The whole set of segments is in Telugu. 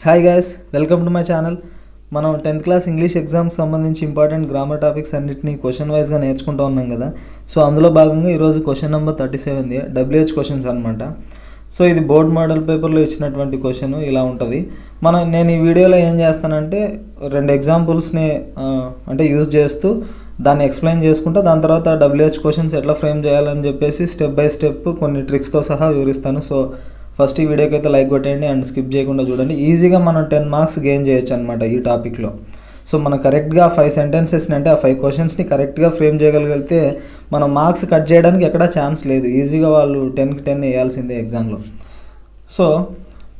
Hi guys, welcome to my channel. మనం 10th క్లాస్ ఇంగ్లీష్ ఎగ్జామ్కి సంబంధించి ఇంపార్టెంట్ గ్రామర్ టాపిక్స్ అన్నింటినీ క్వశ్చన్ వైజ్గా నేర్చుకుంటూ ఉన్నాం కదా. సో అందులో భాగంగా ఈరోజు క్వశ్చన్ నెంబర్ 37 WH క్వశ్చన్స్ అనమాట. సో ఇది బోర్డ్ మోడల్ పేపర్లో ఇచ్చినటువంటి క్వశ్చన్ ఇలా ఉంటుంది. నేను ఈ వీడియోలో ఏం చేస్తానంటే రెండు ఎగ్జాంపుల్స్ని అంటే యూజ్ చేస్తూ దాన్ని ఎక్స్ప్లెయిన్ చేసుకుంటా, దాని తర్వాత WH క్వశ్చన్స్ ఎట్లా ఫ్రేమ్ చేయాలని చెప్పేసి స్టెప్ బై స్టెప్ కొన్ని ట్రిక్స్తో సహా వివరిస్తాను. సో ఫస్ట్ ఈ వీడియోకి అయితే లైక్ కొట్టండి అండ్ స్కిప్ చేయకుండా చూడండి. ఈజీగా మనం 10 మార్క్స్ గెయిన్ చేయొచ్చు అనమాట ఈ టాపిక్లో. సో మనం కరెక్ట్గా 5 సెంటెన్సెస్ని అంటే ఆ 5 క్వశ్చన్స్ని కరెక్ట్గా ఫ్రేమ్ చేయగలిగితే మనం మార్క్స్ కట్ చేయడానికి ఎక్కడా ఛాన్స్ లేదు. ఈజీగా వాళ్ళు 10కి 10 వేయాల్సిందే ఎగ్జామ్లో. సో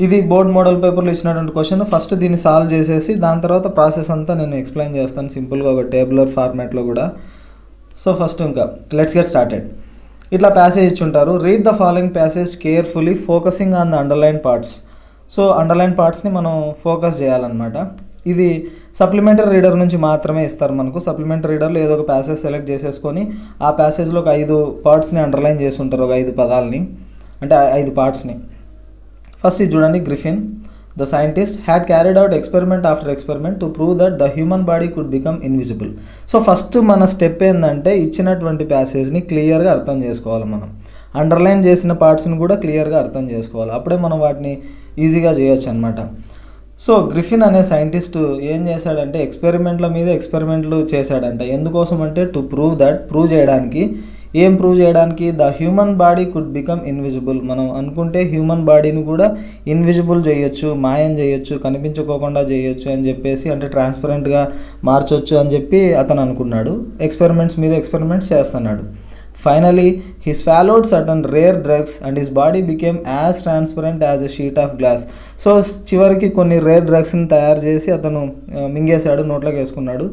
ఇది బోర్డ్ మోడల్ పేపర్లో ఇచ్చినటువంటి క్వశ్చన్. ఫస్ట్ దీన్ని సాల్వ్ చేసేసి దాని తర్వాత ప్రాసెస్ అంతా నేను ఎక్స్ప్లెయిన్ చేస్తాను సింపుల్గా ఒక టేబులర్ ఫార్మాట్లో కూడా. సో ఫస్ట్ ఇంకా లెట్స్ గెట్ స్టార్టెడ్. ఇట్లా ప్యాసేజ్ ఇచ్చుంటారు. Read the following passage carefully focusing on the underline parts. So underline పార్ట్స్ని మనం ఫోకస్ చేయాలన్నమాట. ఇది సప్లిమెంటరీ రీడర్ నుంచి మాత్రమే ఇస్తారు మనకు. సప్లిమెంటరీ రీడర్లో ఏదో ఒక ప్యాసేజ్ సెలెక్ట్ చేసేసుకొని ఆ ప్యాసేజ్లో ఒక 5 పార్ట్స్ని అండర్లైన్ చేసి ఉంటారు, ఒక 5 పదాలని, అంటే 5 పార్ట్స్ని. ఫస్ట్ ఇది చూడండి. Griffin the scientist had carried out experiment after experiment to prove that the human body could become invisible. So first మన స్టెప్ ఏంటంటే ఇచ్చినటువంటి ప్యాసేజ్ని క్లియర్గా అర్థం చేసుకోవాలి. మనం అండర్లైన్ చేసిన పార్ట్స్ని కూడా క్లియర్గా అర్థం చేసుకోవాలి. అప్పుడే మనం వాటిని ఈజీగా చేయొచ్చు అనమాట. సో గ్రిఫిన్ అనే సైంటిస్ట్ ఏం చేశాడంటే ఎక్స్పెరిమెంట్ల మీద ఎక్స్పెరిమెంట్లు చేశాడంట. ఎందుకోసం అంటే టు ప్రూవ్ దట్, ప్రూవ్ చేయడానికి. ఏం ప్రూవ్ చేయడానికి? The human body could become invisible. మనం అనుకుంటే హ్యూమన్ బాడీని కూడా ఇన్విజిబుల్ చేయొచ్చు, మాయం చేయొచ్చు, కనిపించుకోకుండా చేయొచ్చు అని చెప్పేసి, అంటే ట్రాన్స్పరెంట్గా మార్చొచ్చు అని చెప్పి అతను అనుకున్నాడు. ఎక్స్పెరిమెంట్స్ మీద ఎక్స్పెరిమెంట్స్ చేస్తున్నాడు. Finally he swallowed certain rare drugs and his body became as transparent as a sheet of glass. So చివరికి కొన్ని రేర్ డ్రగ్స్ని తయారు చేసి అతను మింగేశాడు, నోట్లోకి వేసుకున్నాడు.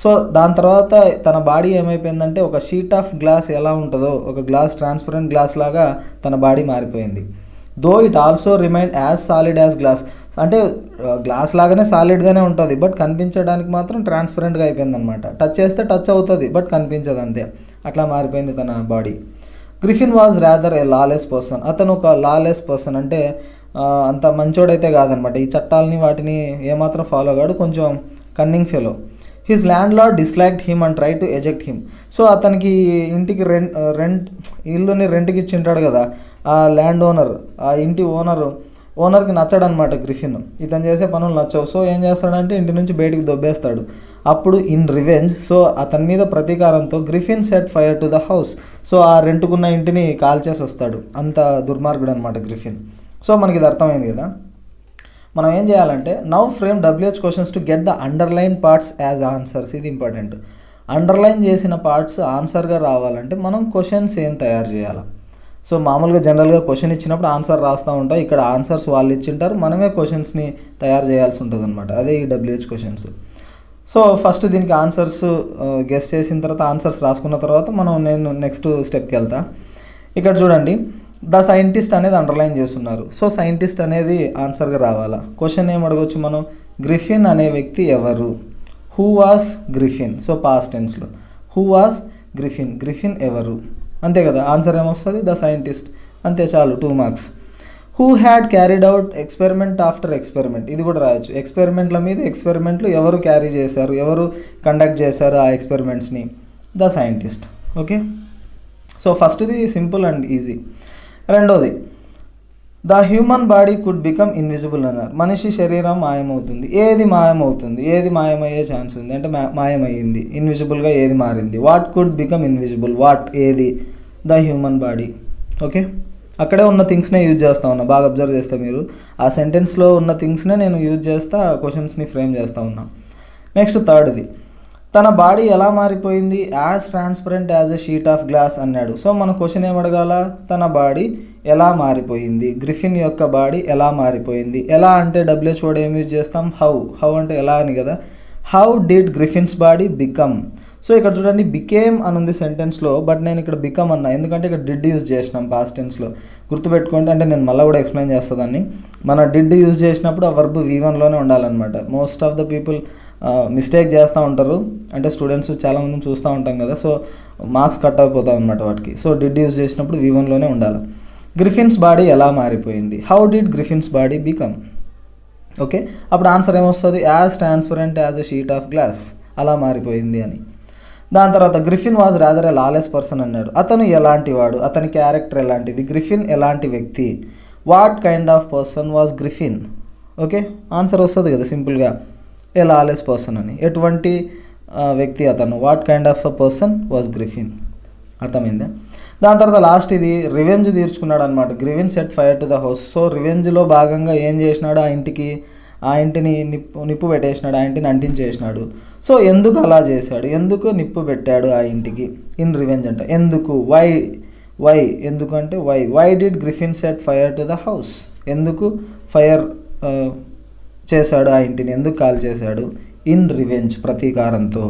సో దాని తర్వాత తన బాడీ ఏమైపోయిందంటే ఒక షీట్ ఆఫ్ గ్లాస్ ఎలా ఉంటుందో, ఒక గ్లాస్, ట్రాన్స్పరెంట్ గ్లాస్ లాగా తన బాడీ మారిపోయింది. Though it also remain as solid as glass. అంటే గ్లాస్ లాగానే సాలిడ్గానే ఉంటుంది, బట్ కనిపించడానికి మాత్రం ట్రాన్స్పరెంట్గా అయిపోయింది అనమాట. టచ్ చేస్తే టచ్ అవుతుంది, బట్ కనిపించదు అంతే. అట్లా మారిపోయింది తన body. Griffin was rather A lawless person. అతను ఒక లాలెస్ పర్సన్, అంటే అంత మంచోడైతే కాదనమాట. ఈ చట్టాలని వాటిని ఏమాత్రం ఫాలో కాడు, కొంచెం cunning fellow. His land lord disliked him and try to eject him. So అతనికి ఇంటికి ఇల్లుని రెంట్కి ఇచ్చింటాడు కదా ఆ ల్యాండ్ ఓనర్, ఆ ఇంటి ఓనర్కి నచ్చడనమాట గ్రిఫిన్. ఇతను చేసే పనులు నచ్చవు. సో ఏం చేస్తాడంటే ఇంటి నుంచి బయటికి దొబ్బేస్తాడు. అప్పుడు ఇన్ రివెంజ్, సో అతని మీద ప్రతీకారంతో Griffin set fire to the house. So ఆ రెంటుకున్న ఇంటిని కాల్చేసి వస్తాడు. అంత దుర్మార్గుడు అనమాట గ్రిఫిన్. సో మనకి ఇది అర్థమైంది కదా. మనం ఏం చేయాలంటే now frame WH questions to get the underline parts as answers. ఇది ఇంపార్టెంట్. అండర్లైన్ చేసిన పార్ట్స్ ఆన్సర్గా రావాలంటే మనం క్వశ్చన్స్ ఏం తయారు చేయాలి. సో మామూలుగా జనరల్గా క్వశ్చన్ ఇచ్చినప్పుడు ఆన్సర్ రాస్తూ ఉంటాం. ఇక్కడ ఆన్సర్స్ వాళ్ళు ఇచ్చింటారు, మనమే క్వశ్చన్స్ని తయారు చేయాల్సి ఉంటుంది అనమాట. అదే ఈ WH క్వశ్చన్స్. సో ఫస్ట్ దీనికి ఆన్సర్స్ గెస్ చేసిన తర్వాత, ఆన్సర్స్ రాసుకున్న తర్వాత నేను నెక్స్ట్ స్టెప్కి వెళ్తా. ఇక్కడ చూడండి, ద సైంటిస్ట్ అనేది అండర్లైన్ చేస్తున్నారు. సో సైంటిస్ట్ అనేది ఆన్సర్గా రావాలా. క్వశ్చన్ ఏం అడగవచ్చు మనం? గ్రిఫిన్ అనే వ్యక్తి ఎవరు? Who was Griffin? So past టెన్స్లో హూ వాస్ గ్రిఫిన్, గ్రిఫిన్ ఎవరు, అంతే కదా. ఆన్సర్ ఏమొస్తుంది? The scientist. అంతే, చాలు, 2 marks. Who had carried out experiment after experiment. ఇది కూడా రాయొచ్చు. ఎక్స్పెరిమెంట్ల మీద ఎక్స్పెరిమెంట్లు ఎవరు క్యారీ చేశారు, ఎవరు కండక్ట్ చేశారు ఆ ఎక్స్పెరిమెంట్స్ని? The scientist. ఓకే. సో ఫస్ట్ది సింపుల్ అండ్ ఈజీ. రెండోది, the human body could become invisible అన్నారు. మనిషి శరీరం మాయమవుతుంది. ఏది మాయమవుతుంది? ఏది మాయమయ్యే ఛాన్స్ ఉంది అంటే మాయమయ్యింది. ఇన్విజిబుల్గా ఏది మారింది? What could become invisible? What, ఏది? The human body. ఓకే. అక్కడే ఉన్న థింగ్స్నే యూజ్ చేస్తూ ఉన్నా. బాగా అబ్జర్వ్ చేస్తే మీరు ఆ సెంటెన్స్లో ఉన్న థింగ్స్నే నేను యూజ్ చేస్తా క్వశ్చన్స్ని ఫ్రేమ్ చేస్తూ ఉన్నా. నెక్స్ట్ థర్డ్ది, తన బాడీ ఎలా మారిపోయింది? As transparent as a sheet of glass అన్నాడు. సో మన క్వశ్చన్ ఏమడగాల? తన బాడీ ఎలా మారిపోయింది? గ్రిఫిన్ యొక్క బాడీ ఎలా మారిపోయింది? ఎలా అంటే WH వర్డ్ ఏం యూజ్ చేస్తాం? హౌ అంటే ఎలా అని కదా. How did Griffin's body become? So ఇక్కడ చూడండి, బికేమ్ అని ఉంది సెంటెన్స్లో, బట్ నేను ఇక్కడ బికమ్ అన్నా ఎందుకంటే ఇక్కడ డిడ్ యూజ్ చేసినాం పాస్ట్ టెన్స్లో. గుర్తుపెట్టుకోండి, అంటే నేను మళ్ళీ కూడా ఎక్స్ప్లెయిన్ చేస్తాను. మన డిడ్ యూజ్ చేసినప్పుడు ఆ వర్బ్ V1లోనే ఉండాలన్నమాట. Most of the people mistake చేస్తూ ఉంటారు, అంటే స్టూడెంట్స్ చాలామందిని చూస్తూ ఉంటాం కదా. సో మార్క్స్ కట్ అయిపోతాం అనమాట వాటికి. సో డిడ్ యూజ్ చేసినప్పుడు V1లోనే ఉండాలి. గ్రిఫిన్స్ బాడీ ఎలా మారిపోయింది? How did Griffin's body become? Okay, అప్పుడు ఆన్సర్ ఏమొస్తుంది? As transparent as a sheet of glass, అలా మారిపోయింది అని. దాని తర్వాత Griffin was rather a lawless person అన్నాడు. అతను ఎలాంటి వాడు, అతని క్యారెక్టర్ ఎలాంటిది, గ్రిఫిన్ ఎలాంటి వ్యక్తి, what kind of person was Griffin. Okay, answer వస్తుంది కదా సింపుల్గా, ఏ లాలెస్ పర్సన్ అని. ఎటువంటి వ్యక్తి అతను, what kind of a person was Griffin. అర్థమైందా? దాని తర్వాత లాస్ట్ ఇది రివెంజ్ తీర్చుకున్నాడు అనమాట. Griffin set fire to the house. So రివెంజ్లో భాగంగా ఏం చేసినాడు? ఆ ఇంటిని నిప్పు పెట్టేసినాడు, ఆ ఇంటిని అంటించేసినాడు. సో ఎందుకు అలా చేశాడు, ఎందుకు నిప్పు పెట్టాడు ఆ ఇంటికి? ఇన్ రివెంజ్ అంట. ఎందుకు? వై ఎందుకు అంటే why did Griffin set fire to the house? ఎందుకు ఫైర్ చేశాడు ఆ ఇంటిని, ఎందుకు కాల్ చేశాడు? ఇన్ రివెంజ్, ప్రతీకారంతో.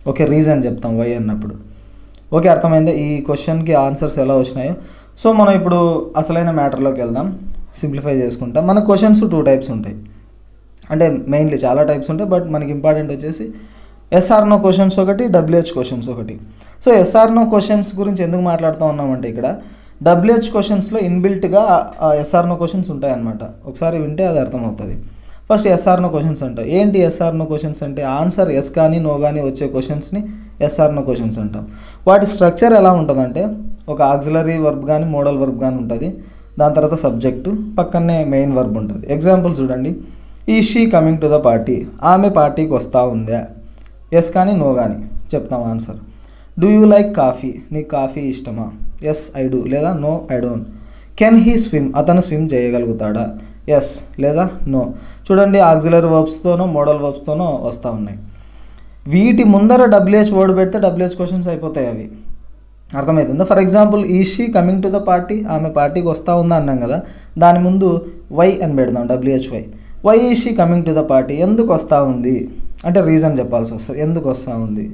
ఓకే, రీజన్ చెప్తాం వై అన్నప్పుడు. ఓకే, అర్థమైందా ఈ క్వశ్చన్కి ఆన్సర్స్ ఎలా వచ్చినాయో? సో మనం ఇప్పుడు అసలైన మ్యాటర్లోకి వెళ్దాం, సింప్లిఫై చేసుకుంటాం. మన క్వశ్చన్స్ 2 టైప్స్ ఉంటాయి, అంటే మెయిన్లీ చాలా టైప్స్ ఉంటాయి, బట్ మనకి ఇంపార్టెంట్ వచ్చేసి ఎస్ఆర్ నో క్వశ్చన్స్ ఒకటి, డబ్ల్యూహెచ్ క్వశ్చన్స్ ఒకటి. సో ఎస్ఆర్ నో క్వశ్చన్స్ గురించి ఎందుకు మాట్లాడుతూ ఉన్నామంటే, ఇక్కడ డబ్ల్యూహెచ్ క్వశ్చన్స్లో ఇన్బిల్ట్గా ఎస్ఆర్ నో క్వశ్చన్స్ ఉంటాయన్నమాట. ఒకసారి వింటే అది అర్థమవుతుంది. ఫస్ట్ ఎస్ఆర్ నో క్వశ్చన్స్ అంటాం. ఏంటి ఎస్ఆర్ నో క్వశ్చన్స్ అంటే? ఆన్సర్ ఎస్ కానీ నో కానీ వచ్చే క్వశ్చన్స్ని ఎస్ఆర్ నో క్వశ్చన్స్ అంటాం. వాటి స్ట్రక్చర్ ఎలా ఉంటుందంటే, ఒక ఆక్సిలరీ వర్బ్ కానీ మోడల్ వర్బ్ కానీ ఉంటుంది, దాని తర్వాత సబ్జెక్టు, పక్కనే మెయిన్ వర్బ్ ఉంటుంది. ఎగ్జాంపుల్ చూడండి, is she coming to the party, ఆమె పార్టీకి వస్తూ ఉందా? ఎస్ కానీ నో కానీ చెప్తాం answer. Do you like coffee, నీకు కాఫీ ఇష్టమా? ఎస్ ఐ డూ లేదా no I don't. Can he swim, అతను స్విమ్ చేయగలుగుతాడా? ఎస్ లేదా నో. చూడండి, ఆక్సిలరీ వర్బ్స్తోనో మోడల్ వర్బ్స్తోనో వస్తూ ఉన్నాయి. వీటి ముందర డబ్ల్యూహెచ్ వర్డ్ పెడితే డబ్ల్యూహెచ్ క్వశ్చన్స్ అయిపోతాయి అవి. అర్థమవుతుందా? For example, is she coming to the party, ఆమె పార్టీకి వస్తూ ఉందా అన్నాం కదా, దాని ముందు వై అని పెడదాం, డబ్ల్యూహెచ్ వై ఈ she coming to the party, ఎందుకు వస్తూ ఉంది అంటే రీజన్ చెప్పాల్సి వస్తుంది, ఎందుకు వస్తూ ఉంది.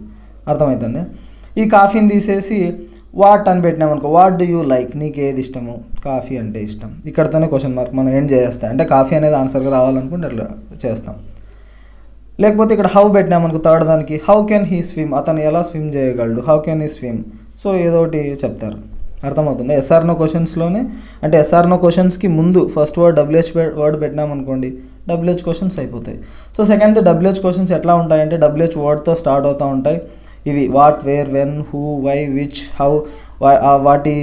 అర్థమవుతుంది? ఈ కాఫీని తీసేసి వాట్ అని పెట్టినామనుకో, వాట్ డూ యూ లైక్, నీకు ఏది ఇష్టము? కాఫీ అంటే ఇష్టం. ఇక్కడతోనే క్వశ్చన్ మార్క్. మనం ఏం చేస్తాం అంటే, కాఫీ అనేది ఆన్సర్గా రావాలనుకుంటే అట్లా చేస్తాం. లేకపోతే ఇక్కడ హౌ పెట్టినామనుకో, థర్డ్ దానికి, హౌ కెన్ హీ స్విమ్, అతను ఎలా స్విమ్ చేయగలడు? How can he swim. So ఏదో ఒకటి చెప్తారు. అర్థమవుతుంది? ఎస్ఆర్ నో క్వశ్చన్స్లోనే, అంటే ఎస్ఆర్ నో క్వశ్చన్స్కి ముందు ఫస్ట్ వర్డ్ డబ్ల్యూహెచ్ వర్డ్ పెట్టినామనుకోండి, డబ్ల్యూహెచ్ క్వశ్చన్స్ అయిపోతాయి. సో సెకండ్ డబ్ల్యూహెచ్ క్వశ్చన్స్ ఎట్లా ఉంటాయంటే, డబ్ల్యూహెచ్ వర్డ్తో స్టార్ట్ అవుతూ ఉంటాయి. ఇవి what, where, when, who, why, which, how. వాటి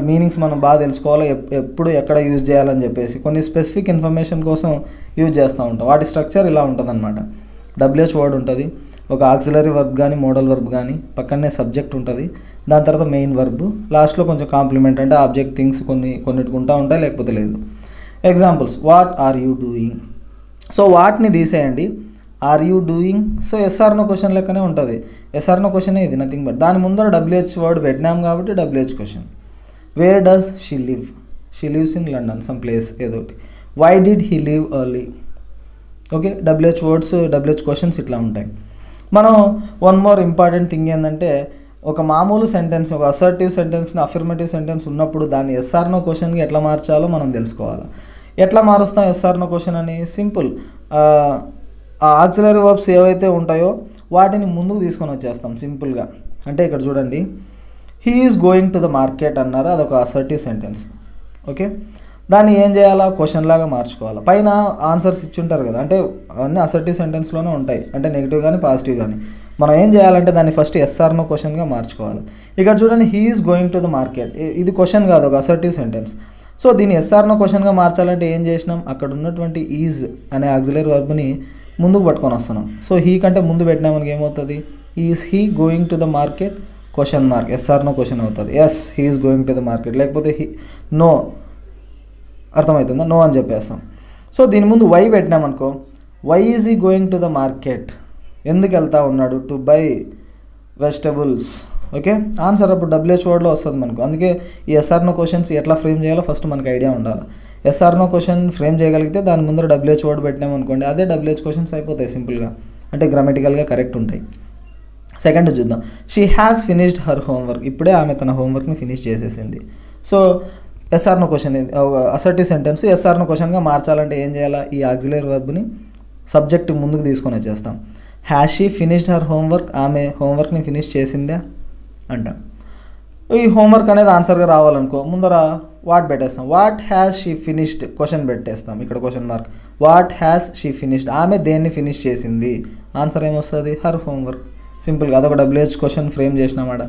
మీనింగ్స్ మనం బాగా తెలుసుకోవాలి, ఎప్పుడు ఎక్కడ యూజ్ చేయాలని చెప్పేసి కొన్ని స్పెసిఫిక్ ఇన్ఫర్మేషన్ కోసం యూజ్ చేస్తూ ఉంటాం. వాటి స్ట్రక్చర్ ఇలా ఉంటుంది అనమాట. డబ్ల్యూహెచ్ వర్డ్ ఉంటుంది, ఒక ఆక్సిలరీ వర్బ్ కానీ మోడల్ వర్బ్ కానీ, పక్కనే సబ్జెక్ట్ ఉంటుంది, దాని తర్వాత మెయిన్ వర్బ్, లాస్ట్లో కొంచెం కాంప్లిమెంట్ అంటే ఆబ్జెక్ట్ థింగ్స్ కొన్నిటికి ఉంటా ఉంటాయి, లేకపోతే లేదు. Examples, what are you doing. So వాట్ని తీసేయండి, are you doing. So yes or no question లెక్కనే ఉంటుంది. ఎస్ఆర్ నో క్వశ్చన్ ఇది, నథింగ్ బట్. దాని ముందర డబ్ల్యూహెచ్ వర్డ్ పెట్టినాం కాబట్టి WH question. Where does she live, she lives in London, some place ఏదో ఒకటి. Why did he live early. Okay, WH words, WH questions ఇట్లా ఉంటాయి. మనం వన్ మోర్ ఇంపార్టెంట్ థింగ్ ఏంటంటే, ఒక మామూలు సెంటెన్స్, ఒక అసర్టివ్ సెంటెన్స్ని అఫర్మేటివ్ సెంటెన్స్ ఉన్నప్పుడు దాన్ని ఎస్ఆర్ నో క్వశ్చన్కి ఎట్లా మార్చాలో మనం తెలుసుకోవాలి. ఎట్లా మారుస్తాం ఎస్ఆర్ నో క్వశ్చన్ అని? సింపుల్, ఆ ఆక్సిలరీ వర్బ్స్ ఏవైతే ఉంటాయో వాటిని ముందుకు తీసుకొని వచ్చేస్తాం సింపుల్గా. అంటే ఇక్కడ చూడండి, he is going to the market అన్నారు, అదొక అసర్టివ్ సెంటెన్స్. ఓకే, దాన్ని ఏం చేయాలా? క్వశ్చన్ లాగా మార్చుకోవాలి. పైన ఆన్సర్స్ ఇచ్చుంటారు కదా, అంటే అన్నీ అసర్టివ్ సెంటెన్స్లోనే ఉంటాయి, అంటే నెగిటివ్ కానీ పాజిటివ్ కానీ. మనం ఏం చేయాలంటే దాన్ని ఫస్ట్ ఎస్ఆర్ నో క్వశ్చన్గా మార్చుకోవాలి. ఇక్కడ చూడండి, he is going to the market, ఇది క్వశ్చన్ కాదు, ఒక అసర్టివ్ సెంటెన్స్. సో దీన్ని ఎస్ఆర్ నో క్వశ్చన్గా మార్చాలంటే ఏం చేసినాం? అక్కడ ఉన్నటువంటి ఈజ్ అనే ఆక్సిలరీ వర్బ్ని ముందుకు పట్టుకొని వస్తున్నాం. సో హీ కంటే ముందు పెట్టినా మనకి ఏమవుతుంది? Is he going to the market question mark, yes or no question అవుతుంది. Yes, he is going to the market. లేకపోతే నో, అర్థమవుతుందా? నో అని చెప్పేస్తాం. సో దీని ముందు వై పెట్టినామనుకో, why is he going to the market, ఎందుకు వెళ్తా ఉన్నాడు? To buy vegetables. Okay, answer అప్పుడు డబ్ల్యూహెచ్ వర్డ్లో వస్తుంది మనకు. అందుకే ఈ ఎస్ఆర్ నో క్వశ్చన్స్ ఎట్లా ఫ్రేమ్ చేయాలో ఫస్ట్ మనకు ఐడియా ఉండాలి. ఎస్ఆర్ నో క్వశ్చన్ ఫ్రేమ్ చేయగలిగితే దాని ముందర డబ్ల్యూహెచ్ వర్డ్ పెట్టినామనుకోండి, అదే డబ్ల్యూహెచ్ క్వశ్చన్స్ అయిపోతాయి సింపుల్గా, అంటే గ్రామటికల్గా కరెక్ట్ ఉంటాయి. సెకండ్ చూద్దాం, she has finished her homework, ఇప్పుడే ఆమె తన హోంవర్క్ని ఫినిష్ చేసేసింది. So yes or no question, assertive sentence yes or no క్వశ్చన్గా మార్చాలంటే ఏం చేయాలా? ఈ ఆక్సిలరీ వర్బ్ని సబ్జెక్ట్ ముందుకు తీసుకొని వచ్చేస్తాం. Has she finished her homework, ఆమె హోంవర్క్ని ఫినిష్ చేసిందా అంట. ఈ హోంవర్క్ అనేది ఆన్సర్గా రావాలనుకో, ముందర వాట్ పెట్టేస్తాం. What has she finished question పెట్టేస్తాం. ఇక్కడ question mark. What has she finished, ఆమె దేన్ని ఫినిష్ చేసింది. ఆన్సర్ ఏమొస్తుంది? Her homework. సింపుల్గా అదొక WH క్వశ్చన్ ఫ్రేమ్ చేసినామాట.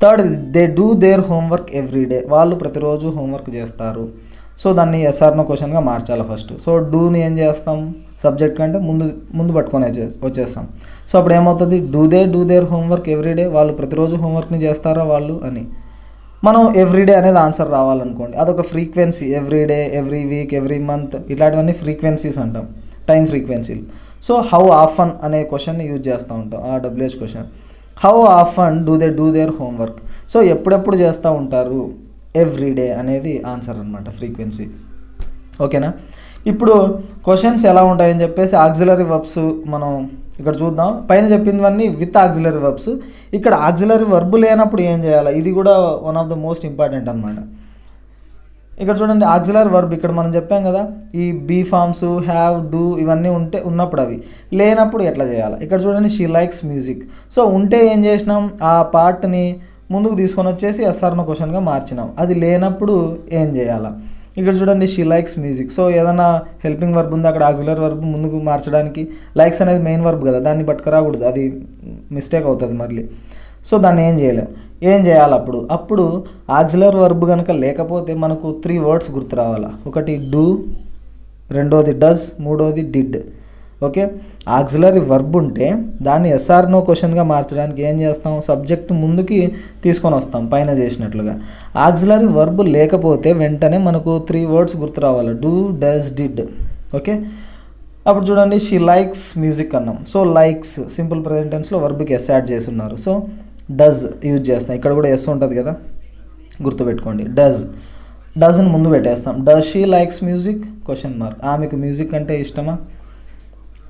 Third, they do their homework everyday, వాళ్ళు ప్రతిరోజు హోంవర్క్ చేస్తారు. సో దాన్ని ఎస్ఆర్నో క్వశ్చన్గా మార్చాలి ఫస్ట్. సో డూని ఏం చేస్తాం, సబ్జెక్ట్ కంటే ముందు పట్టుకొని వచ్చేస్తాం. సో అప్పుడు ఏమవుతుంది, డూ దేర్ హోంవర్క్ ఎవ్రీడే, వాళ్ళు ప్రతిరోజు హోంవర్క్ని చేస్తారా వాళ్ళు అని. మనం ఎవ్రీడే అనేది ఆన్సర్ రావాలనుకోండి, అదొక frequency. Everyday, every week, every month, ఇట్లాంటివన్నీ ఫ్రీక్వెన్సీస్ అంటాం, టైం ఫ్రీక్వెన్సీలు. సో హౌ ఆఫన్ అనే క్వశ్చన్ని యూజ్ చేస్తూ ఉంటాం, ఆ WH question. How often do their homework, so ఎప్పుడెప్పుడు చేస్తూ ఉంటారు, ఎవ్రీడే అనేది ఆన్సర్ అనమాట, ఫ్రీక్వెన్సీ. ఓకేనా. ఇప్పుడు క్వశ్చన్స్ ఎలా ఉంటాయని చెప్పేసి ఆక్సిలరీ వర్బ్స్ మనం ఇక్కడ చూద్దాం. పైన చెప్పినవన్నీ విత్ ఆక్సిలరీ వర్బ్స్. ఇక్కడ ఆక్సిలరీ వర్బ్ లేనప్పుడు ఏం చేయాలి, ఇది కూడా one of the most important అనమాట. ఇక్కడ చూడండి, ఆక్సిలరీ వర్బ్ ఇక్కడ మనం చెప్పాం కదా, ఈ బీ ఫార్మ్స్, హ్యావ్, డూ ఇవన్నీ ఉన్నప్పుడు అవి లేనప్పుడు ఎట్లా చేయాలి. ఇక్కడ చూడండి, షీ లైక్స్ మ్యూజిక్. సో ఉంటే ఏం చేసినాం, ఆ పార్ట్ని ముందుకు తీసుకొని వచ్చేసి ఎస్ఆర్నో క్వశ్చన్గా మార్చినాం. అది లేనప్పుడు ఏం చేయాలా. ఇక్కడ చూడండి, షీ లైక్స్ మ్యూజిక్. సో ఏదైనా హెల్పింగ్ వర్బ్ ఉంది అక్కడ, ఆక్సిలరీ వర్బ్ ముందుకు మార్చడానికి. లైక్స్ అనేది మెయిన్ వర్బ్ కదా, దాన్ని పట్టుకురాకూడదు, అది మిస్టేక్ అవుతుంది మళ్ళీ. సో దాన్ని ఏం చేయాలి అప్పుడు ఆక్సిలరీ వర్బ్ కనుక లేకపోతే మనకు 3 వర్డ్స్ గుర్తు రావాలా. ఒకటి డూ, రెండోది డస్, మూడోది డిడ్. ఓకే. ఆక్సిలరీ వర్బ్ ఉంటే దాన్ని ఎస్ఆర్నో క్వశ్చన్గా మార్చడానికి ఏం చేస్తాం, సబ్జెక్ట్ ముందుకి తీసుకొని వస్తాం పైన చేసినట్లుగా. ఆక్సిలరీ వర్బ్ లేకపోతే వెంటనే మనకు 3 వర్డ్స్ గుర్తు రావాలి, డూ, డస్, డిడ్. ఓకే. అప్పుడు చూడండి, షీ లైక్స్ మ్యూజిక్ అన్నాం. సో లైక్స్ సింపుల్ ప్రెజెంట్ టెన్స్లో వర్బ్కి ఎస్ యాడ్ చేసి ఉన్నారు. సో డస్ యూజ్ చేస్తాం. ఇక్కడ కూడా ఎస్ ఉంటుంది కదా, గుర్తుపెట్టుకోండి. డస్ని ముందు పెట్టేస్తాం. Does she likes music question mark. ఆమెకు మ్యూజిక్ అంటే ఇష్టమా,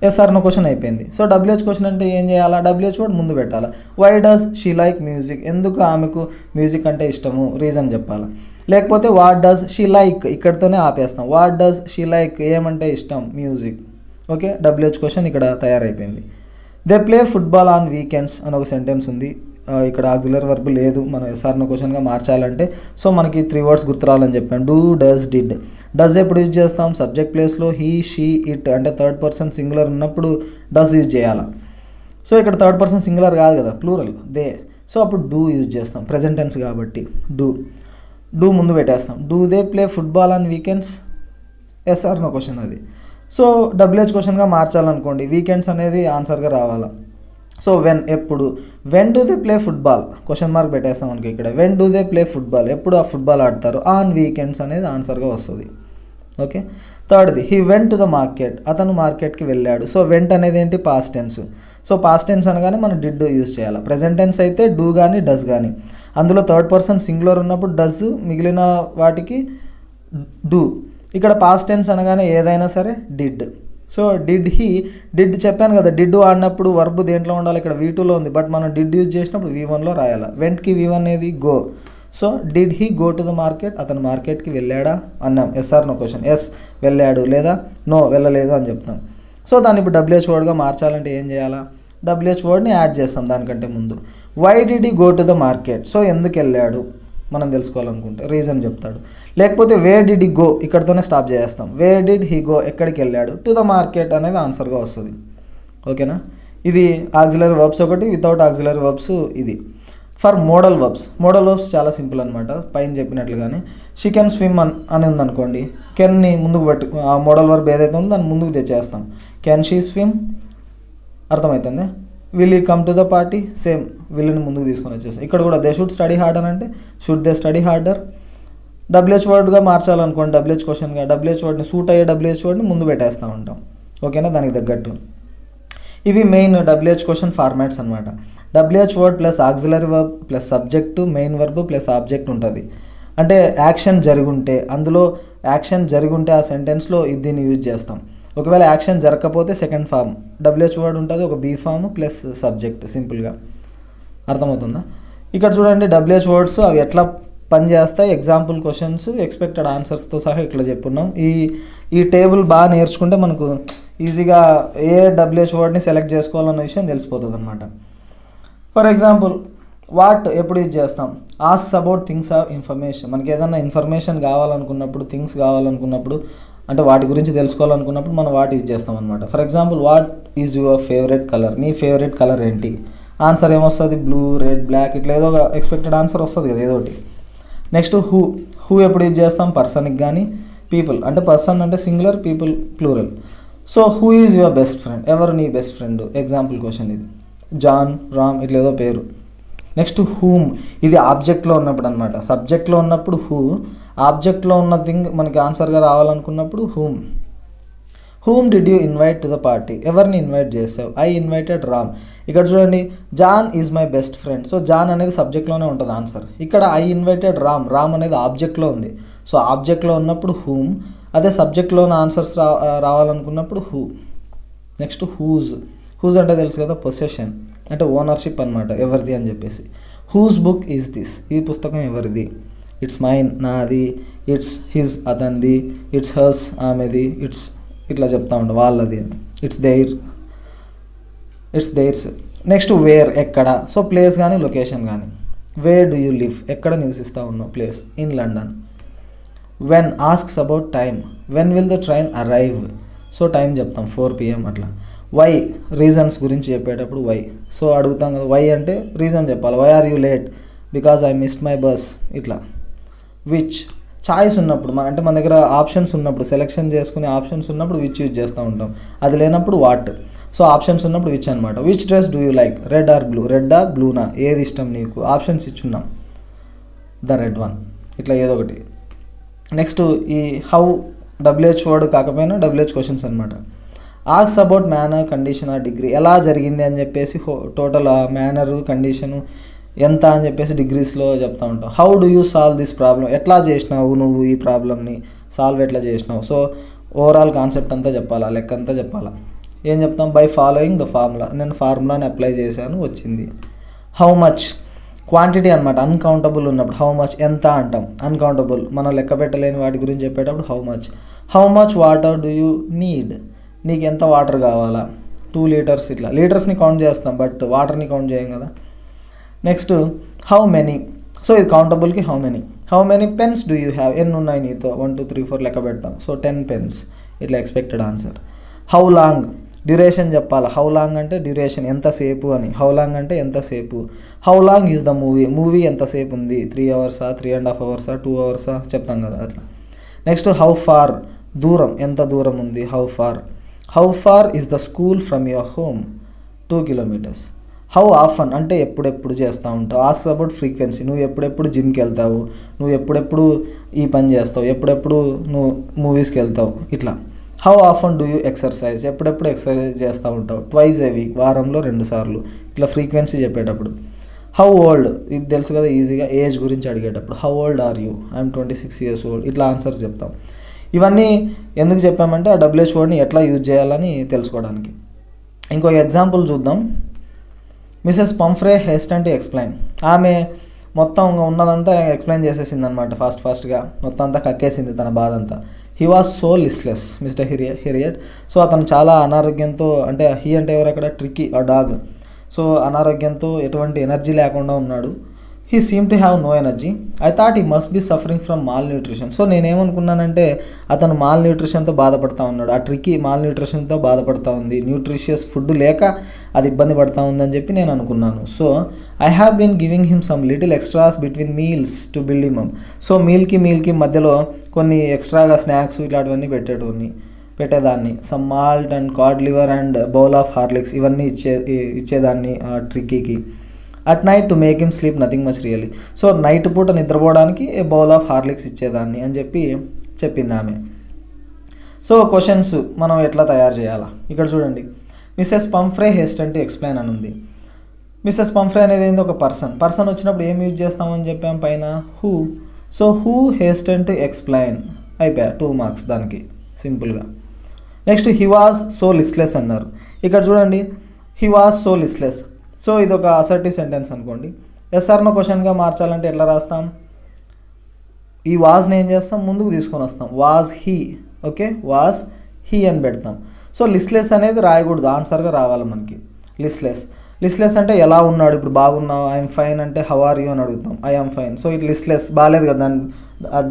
ఎస్ఆర్నో క్వశ్చన్ అయిపోయింది. సో WH క్వశ్చన్ అంటే ఏం చేయాలా, WH వర్డ్ ముందు పెట్టాలా. Why does she like music, ఎందుకు ఆమెకు మ్యూజిక్ అంటే ఇష్టము, రీజన్ చెప్పాలా. లేకపోతే వాట్ డస్ షీ లైక్, ఇక్కడితోనే ఆపేస్తాం. వాట్ డస్ షీ లైక్, ఏమంటే ఇష్టం, మ్యూజిక్. ఓకే. WH క్వశ్చన్ ఇక్కడ తయారైపోయింది. They play football on weekends అని ఒక సెంటెన్స్ ఉంది. ఇక్కడ ఆక్సిలరీ వర్బ్ లేదు, మనం ఎస్ఆర్నో క్వశ్చన్గా మార్చాలంటే. సో మనకి 3 వర్డ్స్ గుర్తురావాలని చెప్పాను. Do, does, did. డస్ ఎప్పుడు యూజ్ చేస్తాం, సబ్జెక్ట్ ప్లేస్లో హీ, షీ, ఇట్ అంటే థర్డ్ పర్సన్ సింగులర్ ఉన్నప్పుడు డస్ యూజ్ చేయాలా. సో ఇక్కడ థర్డ్ పర్సన్ సింగులర్ కాదు కదా, ప్లూరల్, దే. సో అప్పుడు డూ యూజ్ చేస్తాం, ప్రెజెంట్ టెన్స్ కాబట్టి డూ ముందు పెట్టేస్తాం. Do they play football on weekends, yes or no question అది. సో WH క్వశ్చన్గా మార్చాలనుకోండి, వీకెండ్స్ అనేది ఆన్సర్గా రావాలా. సో ఎప్పుడు, when do they play football question mark పెట్టేస్తాం మనకి ఇక్కడ. When do they play football, ఎప్పుడు ఆ ఫుట్బాల్ ఆడతారు, ఆన్ వీకెండ్స్ అనేది ఆన్సర్గా వస్తుంది. ఓకే. థర్డ్ది, he went to the market, అతను మార్కెట్కి వెళ్ళాడు. సో వెంట్ అనేది ఏంటి, past tense. So past tense అనగానే మనం డిడ్ యూజ్ చేయాలి. ప్రెజెంట్ టెన్స్ అయితే డూ కానీ డస్ కానీ, అందులో థర్డ్ పర్సన్ సింగులర్ ఉన్నప్పుడు డస్, మిగిలిన వాటికి డూ. ఇక్కడ పాస్ట్ టెన్స్ అనగానే ఏదైనా సరే డిడ్. సో డిడ్ చెప్పాను కదా, డిడ్ వాడినప్పుడు వర్బ్ దేంట్లో ఉండాలి, ఇక్కడ V2లో ఉంది, బట్ మనం డిడ్ యూజ్ చేసినప్పుడు V1లో రాయాలి. వెంట్కి V1 అనేది go. So did he go to the market, అతను మార్కెట్కి వెళ్ళాడా అన్నాం, ఎస్ఆర్నో క్వశ్చన్. ఎస్ వెళ్ళాడు, లేదా నో వెళ్ళలేదు అని చెప్తాం. సో దాన్ని ఇప్పుడు WH వర్డ్గా మార్చాలంటే ఏం చేయాలా, WH వర్డ్ని యాడ్ చేస్తాం దానికంటే ముందు. Why did he go to the market, so ఎందుకు వెళ్ళాడు మనం తెలుసుకోవాలనుకుంటే రీజన్ చెప్తాడు. లేకపోతే వేర్ డిడ్ హీ గో, ఇక్కడతోనే స్టాప్ చేస్తాం. వేర్ డిడ్ హీ గో, ఎక్కడికి వెళ్ళాడు, టు ద మార్కెట్ అనేది ఆన్సర్గా వస్తుంది. ఓకేనా. ఇది ఆక్సిలరీ వర్బ్స్ ఒకటి, వితౌట్ ఆక్సిలరీ వర్బ్స్ ఇది. ఫర్ మోడల్ వర్బ్స్ చాలా సింపుల్ అనమాట, పైన చెప్పినట్లుగానే. షీ కెన్ స్విమ్ అని ఉందనుకోండి, కెన్ని ముందుకు పెట్టి ఆ మోడల్ వర్బ్ ఏదైతే ఉందో దాన్ని ముందుకు తెచ్చేస్తాం. కెన్ షీ స్విమ్, అర్థమవుతుంది. Will he come to the party, same విల్ని ముందుకు తీసుకొని వచ్చేస్తాం. ఇక్కడ కూడా దే షుడ్ స్టడీ హార్డర్ అంటే should they study harder. WH వర్డ్గా మార్చాలనుకోండి, WH క్వశ్చన్గా WH వర్డ్ని సూట్ అయ్యే WH వర్డ్ని ముందు పెట్టేస్తూ ఉంటాం. ఓకేనా, దానికి తగ్గట్టు. ఇవి మెయిన్ WH క్వశ్చన్ ఫార్మాట్స్ అనమాట. WH వర్డ్ plus auxiliary verb plus subject, main verb plus object ఉంటుంది. అంటే యాక్షన్ జరుగుంటే, అందులో యాక్షన్ జరుగుంటే ఆ సెంటెన్స్లో దీన్ని యూజ్ చేస్తాం. ఒకవేళ యాక్షన్ జరగకపోతే సెకండ్ ఫార్మ్ WH వర్డ్ ఉంటుంది, ఒక బీ ఫార్మ్ ప్లస్ సబ్జెక్ట్, సింపుల్గా. అర్థమవుతుందా. ఇక్కడ చూడండి WH వర్డ్స్ అవి ఎట్లా పనిచేస్తాయి, ఎగ్జాంపుల్ క్వశ్చన్స్, ఎక్స్పెక్టెడ్ ఆన్సర్స్తో సహా ఇట్లా చెప్పున్నాం. ఈ టేబుల్ బాగా నేర్చుకుంటే మనకు ఈజీగా ఏ WH వర్డ్ని సెలెక్ట్ చేసుకోవాలన్న విషయం తెలిసిపోతుంది అనమాట. ఫర్ ఎగ్జాంపుల్ వాట్ ఎప్పుడు యూజ్ చేస్తాం? Asks about things or information. మనకి ఏదైనా ఇన్ఫర్మేషన్ కావాలనుకున్నప్పుడు, థింగ్స్ కావాలనుకున్నప్పుడు, అంటే వాటి గురించి తెలుసుకోవాలనుకున్నప్పుడు మనం వాట్ యూజ్ చేస్తాం అనమాట. For example, what is your favourite colour? నీ ఫేవరెట్ కలర్ ఏంటి? ఆన్సర్ ఏమొస్తుంది? బ్లూ, రెడ్, బ్లాక్, ఇట్లా ఏదో ఒక ఎక్స్పెక్టెడ్ ఆన్సర్ వస్తుంది కదా, ఏదో ఒకటి. నెక్స్ట్ హూ ఎప్పుడు యూజ్ చేస్తాం? పర్సన్కి కానీ, పీపుల్ అంటే పర్సన్ అంటే singular, people plural. So who is your best friend? ఎవరు నీ బెస్ట్ ఫ్రెండ్? ఎగ్జాంపుల్ క్వశ్చన్ ఇది. జాన్, రామ్, ఇట్లా ఏదో పేరు. నెక్స్ట్ హూమ్, ఇది ఆబ్జెక్ట్లో ఉన్నప్పుడు అనమాట. సబ్జెక్ట్లో ఉన్నప్పుడు హూ, ఆబ్జెక్ట్లో ఉన్న థింగ్ మనకి ఆన్సర్గా రావాలనుకున్నప్పుడు whom did you invite to the party? ఎవరిని ఇన్వైట్ చేసావు? I invited Ram. ఇక్కడ చూడండి, John is my best friend. So John అనేది సబ్జెక్ట్లోనే ఉంటుంది ఆన్సర్. ఇక్కడ ఐ ఇన్వైటెడ్ రామ్ అనేది ఆబ్జెక్ట్లో ఉంది. సో ఆబ్జెక్ట్లో ఉన్నప్పుడు హూమ్, అదే సబ్జెక్ట్లో ఉన్న ఆన్సర్స్ రావాలనుకున్నప్పుడు హూ. నెక్స్ట్ హూజ్ అంటే తెలుసు కదా, పొసెషన్ అంటే ఓనర్షిప్ అనమాట, ఎవరిది అని చెప్పేసి. Whose book is this? ఈ పుస్తకం ఎవరిది? ఇట్స్ మైన్, నాది. ఇట్స్ హిజ్, అతనిది. ఇట్స్ హర్స్, ఆమెది. ఇట్స్ ఇట్లా చెప్తా ఉంటాం, వాళ్ళది అని. It's theirs. నెక్స్ట్ వేర్, ఎక్కడ? సో ప్లేస్ కానీ లొకేషన్ కానీ. Where do you live? ఎక్కడ నివసిస్తూ ఉన్నావు? Place, in London. When, asks about time. When will the train arrive? So time చెప్తాం, 4 PM అట్లా. వై, రీజన్స్ గురించి చెప్పేటప్పుడు వై. సో అడుగుతాం కదా, వై అంటే రీజన్ చెప్పాలి. Why are you late? Because I missed my bus, ఇట్లా. విచ్, చాయిస్ ఉన్నప్పుడు అంటే మన దగ్గర ఆప్షన్స్ ఉన్నప్పుడు, సెలెక్షన్ చేసుకునే ఆప్షన్స్ ఉన్నప్పుడు విచ్ యూజ్ చేస్తూ ఉంటాం. అది లేనప్పుడు వాట్. సో ఆప్షన్స్ ఉన్నప్పుడు విచ్ అనమాట. Which dress do you like? Red or blue? రెడ్డా బ్లూనా? ఏది ఇష్టం నీకు? ఆప్షన్స్ ఇచ్చున్నాం, ద రెడ్ వన్, ఇట్లా ఏదో ఒకటి. నెక్స్ట్ ఈ హౌ, WH వర్డ్ కాకపోయినా WH క్వశ్చన్స్ అనమాట. Asks about manner, condition or degree? ఎలా జరిగింది అని చెప్పేసి టోటల్ మేనరు, కండిషను ఎంత అని చెప్పేసి డిగ్రీస్లో చెప్తా ఉంటాం. How do you solve this problem? ఎట్లా చేసినావు నువ్వు ఈ ప్రాబ్లమ్ని? సాల్వ్ ఎట్లా చేసినావు? సో ఓవరాల్ కాన్సెప్ట్ అంతా చెప్పాలా, లెక్క అంతా చెప్పాలా. ఏం చెప్తాం? By following the formula. నేను ఫార్ములాని అప్లై చేశాను, వచ్చింది. హౌ మచ్, క్వాంటిటీ అనమాట. అన్కౌంటబుల్ ఉన్నప్పుడు హౌ మచ్, ఎంత అంటాం. అన్కౌంటబుల్, మనం లెక్క పెట్టలేని వాటి గురించి చెప్పేటప్పుడు how much. How much water do you need? నీకు ఎంత వాటర్ కావాలా? 2 లీటర్స్, ఇట్లా. లీటర్స్ని కౌంట్ చేస్తాం బట్ వాటర్ని కౌంట్ చేయం కదా. Next how many. సో ఇది కౌంటబుల్కి how many pens do you have? ఎన్ని ఉన్నాయి నీతో? 1 2 3 4 లెక్క పెడతాం. సో 10 పెన్స్, ఇట్లా expected answer. How long, duration చెప్పాలి. హౌ లాంగ్ అంటే డ్యూరేషన్, ఎంతసేపు అని. హౌ లాంగ్ అంటే ఎంతసేపు. How long is the movie ఎంతసేపు ఉంది? 3 hours, 3.5 hours, 2 hours చెప్తాం కదా, అట్లా. నెక్స్ట్ హౌ ఫార్, దూరం, ఎంత దూరం ఉంది? How far is the school from your home? 2 kilometers. How often అంటే ఎప్పుడెప్పుడు చేస్తూ ఉంటావు. ఆస్క్స్ అబౌట్ ఫ్రీక్వెన్సీ, నువ్వు ఎప్పుడెప్పుడు జిమ్కి వెళ్తావు? నువ్వు ఎప్పుడెప్పుడు ఈ పని చేస్తావు? ఎప్పుడెప్పుడు నువ్వు మూవీస్కి వెళ్తావు? ఇట్లా. How often do you exercise? ఎప్పుడెప్పుడు ఎక్సర్సైజ్ చేస్తూ ఉంటావు? ట్వైస్ ఏ వీక్, వారంలో 2 సార్లు, ఇట్లా ఫ్రీక్వెన్సీ చెప్పేటప్పుడు. హౌ ఓల్డ్, ఇది తెలుసు కదా ఈజీగా, ఏజ్ గురించి అడిగేటప్పుడు. How old are you? I'm 26 years old, ఇట్లా ఆన్సర్స్ చెప్తాం. ఇవన్నీ ఎందుకు చెప్పామంటే ఆ WH వర్డ్ని ఎట్లా యూజ్ చేయాలని తెలుసుకోవడానికి. ఇంకో ఎగ్జాంపుల్ చూద్దాం. Mrs Pumphrey hastened to explain. ఆమె మొత్తం ఉన్నదంతా ఎక్స్ప్లెయిన్ చేసేసింది అనమాట, ఫాస్ట్గా మొత్తం అంతా కక్కేసింది తన బాధ అంతా. He was so listless, Mr Herriot. So అతను చాలా అనారోగ్యంతో, అంటే హీ అంటే ఎవరు అక్కడ? ట్రిక్కీ, ఆ డాగ్. సో అనారోగ్యంతో ఎటువంటి ఎనర్జీ లేకుండా ఉన్నాడు. He seem to have no energy. I thought he must be suffering from malnutrition. So నేనేమనుకున్నానంటే అతను మాల్ న్యూట్రిషన్తో బాధపడుతూ ఉన్నాడు. ఆ ట్రిక్కీ మాల్ న్యూట్రిషన్తో బాధపడుతూ ఉంది, న్యూట్రిషియస్ ఫుడ్ లేక అది ఇబ్బంది పడుతూ ఉందని చెప్పి నేను అనుకున్నాను. So I have been giving him some little extras between meals to build him up. So మీల్కి మధ్యలో కొన్ని ఎక్స్ట్రాగా స్నాక్స్ ఇట్లాంటివన్నీ పెట్టేదాన్ని. Some malt and cod liver and bowl of Horlicks, ఇవన్నీ ఇచ్చేదాన్ని ఆ ట్రిక్కీకి. At night to make him sleep nothing much really. So night పూట నిద్రపోవడానికి ఏ బౌల్ ఆఫ్ హార్లిక్స్ ఇచ్చేదాన్ని అని చెప్పింది ఆమె. సో క్వశ్చన్స్ మనం ఎట్లా తయారు చేయాలా? ఇక్కడ చూడండి, Mrs Pumphrey hastened to explain అని ఉంది. మిసెస్ పంఫ్రే అనేది ఏంది? ఒక పర్సన్ వచ్చినప్పుడు ఏం యూజ్ చేస్తామని చెప్పాం పైన? Who. So who Heston to explain, అయిపోయా 2 marks దానికి సింపుల్గా. Next he was so listless అన్నారు. ఇక్కడ చూడండి, he was so listless. So ఇది ఒక అసర్టివ్ సెంటెన్స్ అనుకోండి. ఎస్ఆర్ను క్వశ్చన్గా మార్చాలంటే ఎట్లా రాస్తాం? ఈ వాజ్ని ఏం చేస్తాం? ముందుకు తీసుకొని వస్తాం. Was he, okay, was he అని పెడతాం. సో లిస్ట్లెస్ అనేది రాయకూడదు, ఆన్సర్గా రావాలి మనకి లిస్ట్లెస్. లిస్ట్లెస్ అంటే ఎలా ఉన్నాడు, ఇప్పుడు బాగున్నావు, ఐఎమ్ ఫైన్ అంటే హౌ ఆర్ యూ అని అడుగుతాం, I'm fine. So it listless, బాగాలేదు కదా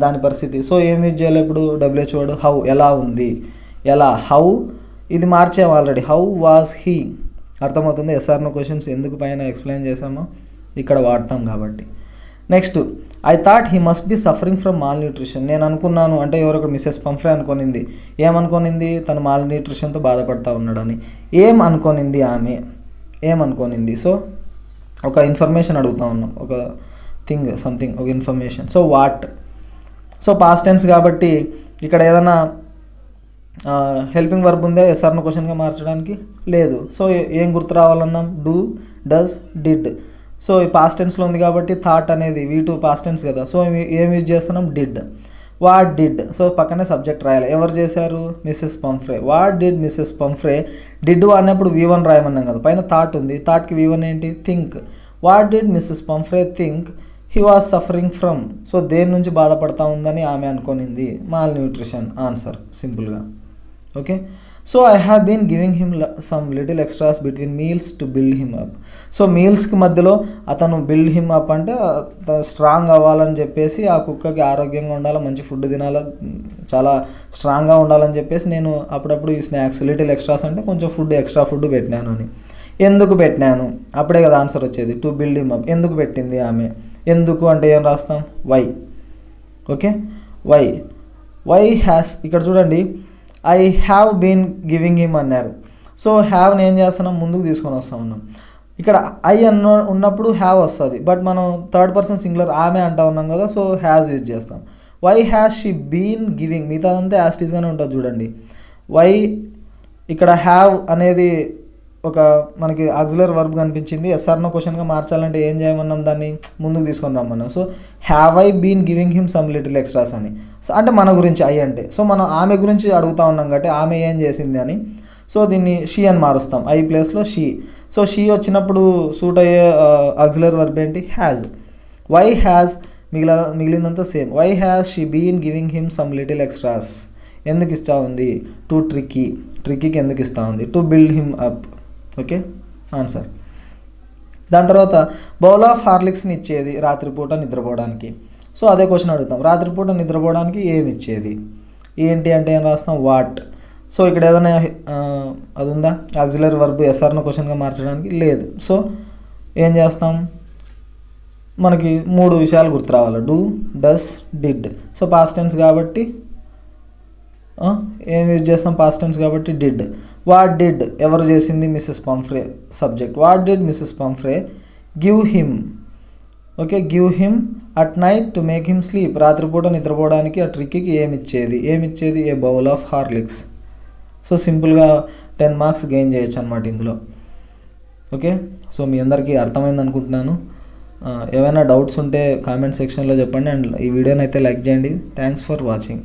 దాని పరిస్థితి. సో ఏం యూజ్ చేయాలి ఇప్పుడు, డబ్ల్యూహెచ్ వర్డ్ హౌ, ఎలా ఉంది, ఎలా, హౌ ఇది మార్చాము ఆల్రెడీ, హౌ వాజ్ హీ. అర్థమవుతుంది. ఎస్ఆర్నో క్వశ్చన్స్ ఎందుకు పైన ఎక్స్ప్లెయిన్ చేసామో ఇక్కడ వాడతాం కాబట్టి. Next, I thought he must be suffering from mall nutrition. నేను అనుకున్నాను అంటే ఎవరొకరు మిస్సెస్ పంఫ్రే అనుకోనింది, ఏమనుకోనింది, తను మాల్ న్యూట్రిషన్తో బాధపడతా ఉన్నాడని. ఏం అనుకోనింది ఆమె, ఏమనుకోనింది. సో ఒక ఇన్ఫర్మేషన్ అడుగుతా ఉన్నాం, ఒక థింగ్, సంథింగ్, ఒక information. So what, so past tense కాబట్టి ఇక్కడ ఏదైనా హెల్పింగ్ వర్బ్ ఉందా ఎస్ఆర్నో క్వశ్చన్గా మార్చడానికి, లేదు. సో ఏం గుర్తు రావాలన్నాం, డూ, డస్, డిడ్. సో ఈ పాస్ట్ టెన్స్లో ఉంది కాబట్టి థాట్ అనేది V2 పాస్ట్ టెన్స్ కదా. సో ఏం యూజ్ చేస్తున్నాం, డిడ్. వాట్ డిడ్, సో పక్కనే సబ్జెక్ట్ రాయాలి. ఎవరు చేశారు, Mrs Pumphrey. What did Mrs Pumphrey, did అన్నప్పుడు V1 రాయమన్నాం కదా, పైన థాట్ ఉంది, థాట్కి V1 ఏంటి, think. What did Mrs Pomfrey think he was suffering from. So దేని నుంచి బాధపడతా ఉందని ఆమె అనుకోనింది, మాల్ న్యూట్రిషన్. ఆన్సర్ సింపుల్గా. Okay. So I have been giving him some little extras between meals to build him up. So మీల్స్కి మధ్యలో అతను బిల్డ్ హిమ్ అప్ అంటే స్ట్రాంగ్ అవ్వాలని చెప్పేసి, ఆ కుక్కకి ఆరోగ్యంగా ఉండాలి, మంచి ఫుడ్ తినాలి, చాలా స్ట్రాంగ్గా ఉండాలని చెప్పేసి నేను అప్పుడప్పుడు ఈ స్నాక్స్ లిటిల్ ఎక్స్ట్రాస్ అంటే కొంచెం ఫుడ్, ఎక్స్ట్రా ఫుడ్ పెట్టినాను అని. ఎందుకు పెట్టినాను, అప్పుడే కదా ఆన్సర్ వచ్చేది, టు బిల్డ్ హిమ్ అప్. ఎందుకు పెట్టింది ఆమె, ఎందుకు అంటే ఏం రాస్తాం, వై. ఓకే, వై హ్యాస్, ఇక్కడ చూడండి I have been giving him అన్నారు. సో హ్యావ్ని ఏం చేస్తున్నాం, ముందుకు తీసుకొని వస్తా ఉన్నాం. ఇక్కడ ఐ ఉన్నప్పుడు హ్యావ్ వస్తుంది, బట్ మనం థర్డ్ పర్సన్ సింగులర్ ఆమె అంటా ఉన్నాం కదా, సో హ్యాస్ యూజ్ చేస్తాం. Why has she been giving, మిగతాదంతా యాస్టీస్గానే ఉంటుంది చూడండి. వై ఇక్కడ హ్యావ్ అనేది ఒక మనకి ఆక్సిలరీ వర్బ్ కనిపించింది, ఎస్ఆర్నో క్వశ్చన్గా మార్చాలంటే ఏం చేయమన్నాం, దాన్ని ముందుకు తీసుకొని రమ్మన్నాం. So have I been giving him some little extras అని. సో అంటే మన గురించి ఐ అంటే, సో మనం ఆమె గురించి అడుగుతా ఉన్నాం కాబట్టి ఆమె ఏం చేసింది అని. సో దీన్ని షీ అని మారుస్తాం, ఐ ప్లేస్లో షీ. సో షీ వచ్చినప్పుడు సూట్ అయ్యే ఆక్సిలరీ వర్బ్ ఏంటి, హ్యాజ్. వై హ్యాజ్, మిగిలిందంతా same. Why has she been giving him some little extras, ఎందుకు ఇస్తా ఉంది, టు ట్రిక్కీకి ఎందుకు ఇస్తా ఉంది, to build him up. Okay, answer. దాని తర్వాత బౌల్ ఆఫ్ హార్లిక్స్ని ఇచ్చేది రాత్రిపూట నిద్రపోవడానికి. సో అదే క్వశ్చన్ అడుగుతాం, రాత్రిపూట నిద్రపోవడానికి ఏమి ఇచ్చేది, ఏంటి అంటే ఏం రాస్తాం, వాట్. సో ఇక్కడ ఏదైనా అది ఉందా, ఆక్సిలరీ వర్బ్ ఎస్ఆర్నో క్వశ్చన్గా మార్చడానికి లేదు. సో ఏం చేస్తాం, మనకి 3 విషయాలు గుర్తు రావాలి, do, does, did. So past tense కాబట్టి ఏం యూజ్ చేస్తాం, పాస్ట్ టెన్స్ కాబట్టి డిడ్. వాట్ డిడ్, ఎవరు చేసింది, Mrs Pomfrey, subject. What did Mrs Pomfrey give him. Okay, give him at night to make him sleep, రాత్రిపూట నిద్రపోవడానికి ఆ ట్రిక్కీకి ఏమిచ్చేది, a bowl of Horlicks. So సింపుల్గా 10 మార్క్స్ గెయిన్ చేయొచ్చు అనమాట ఇందులో. ఓకే, సో మీ అందరికీ అర్థమైంది అనుకుంటున్నాను. ఏమైనా డౌట్స్ ఉంటే కామెంట్ సెక్షన్లో చెప్పండి, అండ్ ఈ వీడియోని అయితే లైక్ చేయండి. Thanks for watching.